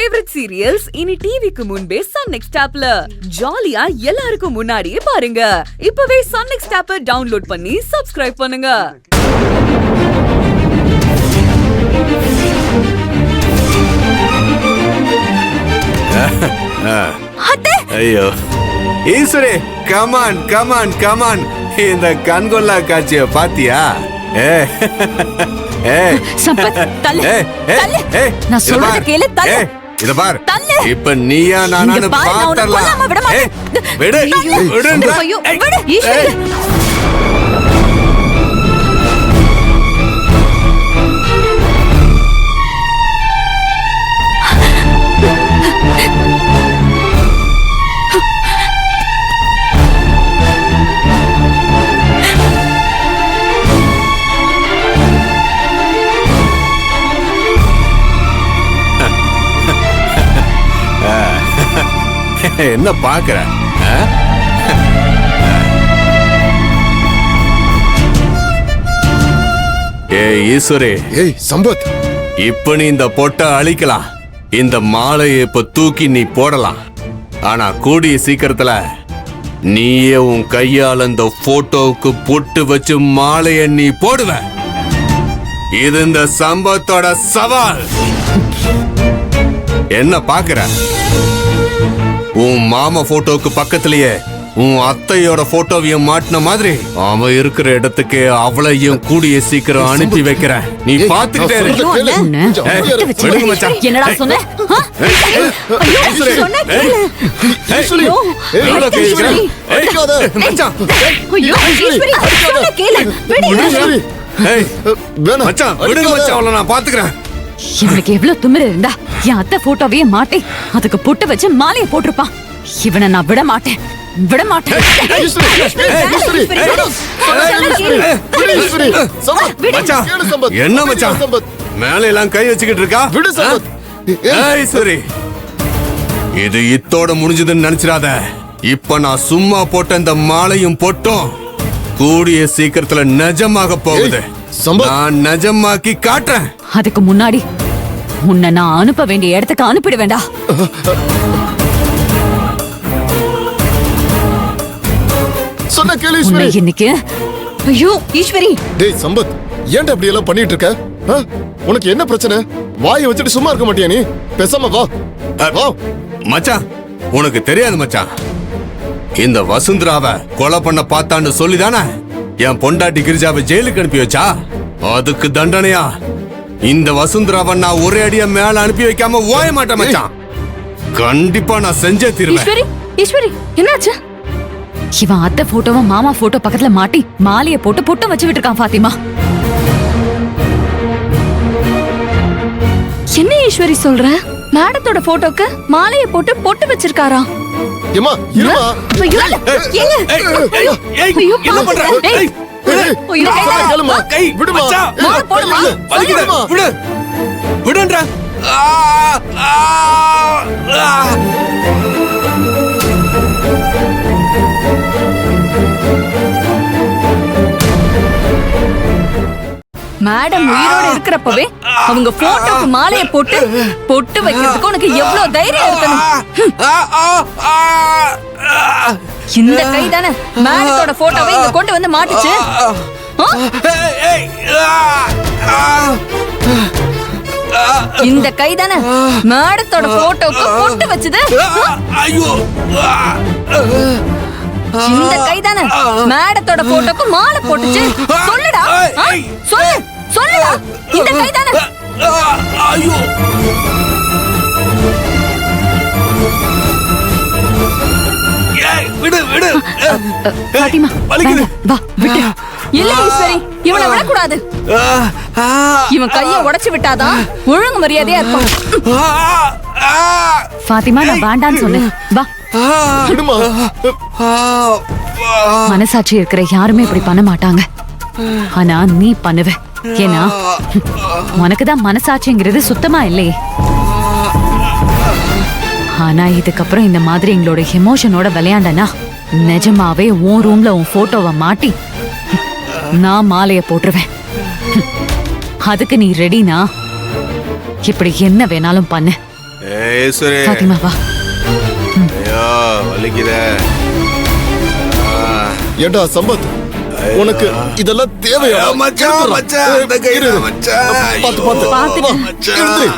Favourite serials இனி டிவிக்கு முன்பே சன் நெக்ஸ்ட் ஆப்ல ஜாலியா எல்லாருக்கும் முன்னாடியே பாருங்க. இப்பவே சன் நெக்ஸ்ட் ஆப்பை டவுன்லோட் பண்ணி சப்ஸ்கிரைப் பண்ணுங்க. ஐயோ ஈஸ்வரே, கமான் கமான் கமான், இந்த கண்கொள்ளா காட்சிய பாத்தியா? இத பார், இப்ப நீயா நானானு பாத்தறலாம். விடு விடு. என்ன பாக்குற? ஏய் ஈஸ்வரே, ஏய் சம்பத், இப்ப நீ இந்த பொட்டை அழிக்கலாம், இந்த மாலையை இப்ப தூக்கி நீ போடலாம். ஆனா கூடிய சீக்கிரத்துல நீயே உன் கையால இந்த போட்டோவுக்கு பொட்டு வச்சு மாலைய நீ போடுவ. இது இந்த சம்பத்தோட சவால். என்ன பாக்குற? உன் மாமா போட்டோவுக்கு பக்கத்திலேயே உன் அத்தையோட போட்டோவையும் மாட்டின மாதிரி அவன் இருக்கிற இடத்துக்கு அவளையும் கூடிய சீக்கிரம் அனுப்பி வைக்கிறேன். நீ பாத்துக்கிட்டே நான் பாத்துக்கிறேன். இவனுக்கு எவ்வளவு திமிரு இருந்தா என் அத்தை போட்டோவையே மாட்டே அதுக்கு பொட்டு வச்சு மாலையை போட்டிருப்பான். இவனை நான் விட மாட்டேன், விட மாட்டேன். என்ன மச்சான் மேல எல்லாம் கை வச்சுக்கிட்டு இருக்கா? சரி, இது இத்தோட முடிஞ்சதுன்னு நினைச்சிடாத. இப்ப நான் சும்மா போட்ட இந்த மாலையும் பொட்டும் கூடிய சீக்கிரத்துல நிஜமாக போகுது. நான் நிஜமாக்கி காட்டுறேன். அதுக்கு முன்னாடி உன்னை நான் அனுப்ப வேண்டிய இடத்துக்கு அனுப்பிட வேண்டாம். சொன்ன கேளு ஈஸ்வரி. இன்னைக்கு ஐயோ ஈஸ்வரி. டேய் சம்பத், ஏன்டா அப்படி எல்லாம் பண்ணிட்டு இருக்க? உனக்கு என்ன பிரச்சனை? வாயை வச்சுட்டு சும்மா இருக்க மாட்டியா நீ? பேசாம வா. வா மச்சான், உனக்கு தெரியாது மச்சான், இந்த வசுந்தராவை கொலை பண்ண பார்த்தான்னு சொல்லிதானே என் பொண்டாட்டி கிரிஜாவை ஜெயிலுக்கு அனுப்பி வச்சா? அதுக்கு தண்டனையா இந்த வசுந்தராவை நான் ஒரே அடியா மேல அனுப்பி வைக்காம ஓய மாட்டேன் மச்சான். கண்டிப்பா நான் செஞ்சே தீருவேன். ஈஸ்வரி, என்னாச்சு? இவன் அத்தை போட்டோவை மாமா போட்டோ பக்கத்துல மாட்டி மாலையை போட்டு பொட்டம் வச்சு விட்டுருக்கான். பாத்திமா, என்ன ஈஸ்வரி சொல்ற? மேடத்தோட போட்டோக்கு மாலையை போட்டு பொட்டு வச்சிருக்காரா? ஏமா இருமா. என்ன பண்ற? விடுன்றா. மேடம் உயிரோட இருக்கிறப்பவே அவங்க போட்டோக்கு மாலையை போட்டு பொட்டு வைக்கிறதுக்கு உனக்கு எவ்வளவு தைரியம் இருக்கணும்? இந்த கை தானே மேடத்தோட போட்டோவை இங்க கொண்டு வந்து மாட்டுச்சு. இந்த கை தானே மேடத்தோட போட்டோக்கு பொட்டு வச்சது. இந்த கை தானே மேடத்தோட போட்டோக்கு மாலை போட்டுச்சு. சொல்லுடா, சொல்லு சொல்லுடா. இந்த கை தானே. விடு விடு. பாத்திமா, வா விட்டு. இல்ல ஈஸ்வரி, இவனை விடக்கூடாது. இவன் கைய உடைச்சு விட்டாதான் ஒழுங்கு மரியாதையா இருக்கும். பாத்திமா, நான் வேண்டான்னு சொன்னேன். வா. மனசாட்சி இருக்கிற யாருமே இப்படி பண்ண மாட்டாங்க. ஆனா நீ பண்ணுவ. ஏன்னா உனக்குதான் மனசாட்சிங்கிறது சுத்தமா இல்லையே. ஆனா இதுக்கப்புறம் இந்த மாதிரி எங்களோட எமோஷனோட விளையாண்டனா நிஜமாவே உன் ரூம்ல உன் போட்டோவை மாட்டி நான் மாலைய போட்டுருவேன். அதுக்கு நீ ரெடினா இப்படி என்ன வேணாலும் பண்ணு. ஈஸ்வரி பாத்திமா வா. ஐயோ வலிக்குதே. ஏண்டா சம்பத், உனக்கு இதெல்லாம் தேவையா? மச்சான் மச்சான் அந்த கையில மச்சான். பாத்து பாத்து பாத்துட்டு. வா, எடுத்துரு.